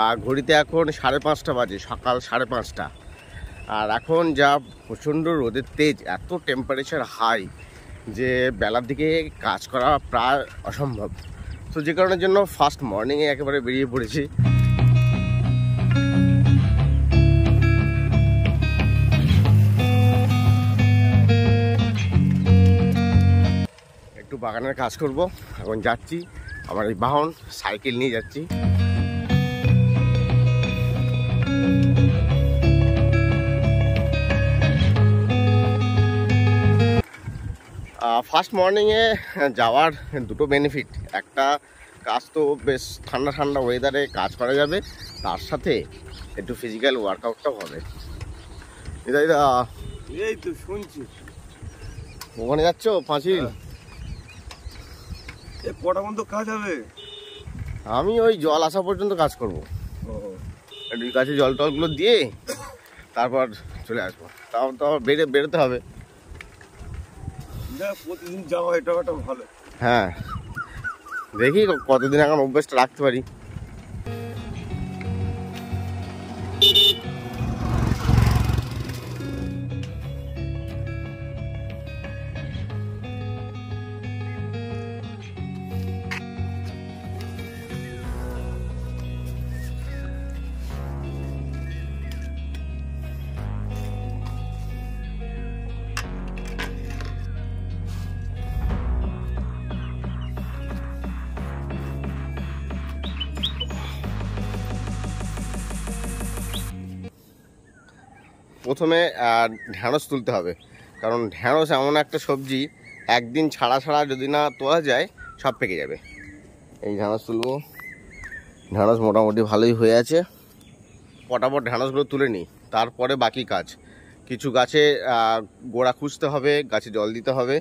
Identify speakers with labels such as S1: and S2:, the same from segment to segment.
S1: আর ঘড়িতে এখন 5:30 বাজে, সকাল 5:30। আর এখন যা প্রচণ্ড রোদের তেজ, এত টেম্পারেচার হাই যে বেলার দিকে কাজ করা প্রায় অসম্ভব। তো যে কারণের জন্য ফার্স্ট মর্নিংয়ে একেবারে বেরিয়ে পড়েছি। একটু বাগানের কাজ করব। এখন যাচ্ছি, আমার এই বাহন সাইকেল নিয়ে যাচ্ছি। ফার্স্ট মর্নিংয়ে যাওয়ার দুটো বেনিফিট। একটা, কাজ তো বেশ ঠান্ডা ঠান্ডা ওয়েদারে কাজ করা যাবে, তার সাথে একটু ফিজিক্যাল ওয়ার্কআউটটাও হবে।
S2: এই তো শুনছি।
S1: ওখানে যাচ্ছ পাঁচিল?
S2: কটা পর্যন্ত কাজ হবে?
S1: আমি ওই জল আসা পর্যন্ত কাজ করবো। একটু গাছে জল টলগুলো দিয়ে তারপর চলে আসবো। তাও বেরোতে হবে।
S2: প্রতিদিন যাওয়া এটা একটা ভালো।
S1: হ্যাঁ, দেখি কতদিন এখন অভ্যাসটা রাখতে পারি। প্রথমে ঢ্যাঁড়স তুলতে হবে, কারণ ঢ্যাঁড়স এমন একটা সবজি, একদিন ছাড়া ছাড়া যদি না তোলা যায় সব পেকে যাবে। এই ঢ্যাঁড়স তুলবো। ঢ্যাঁড়স মোটামুটি ভালোই হয়ে আছে। পটাপট ঢ্যাঁড়সগুলো তুলে নিই, তারপরে বাকি কাজ। কিছু গাছে গোড়া খুঁজতে হবে, গাছে জল দিতে হবে।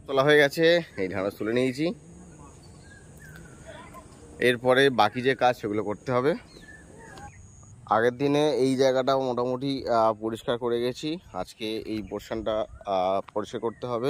S1: তোলা হয়ে গেছে, এই ঢ্যাঁড়স তুলে নিয়েছি। এরপরে বাকি যে কাজ সেগুলো করতে হবে। আগের দিনে এই জায়গাটাও মোটামুটি পরিষ্কার করে গেছি, আজকে এই পোর্শনটা পরিষ্কার করতে হবে।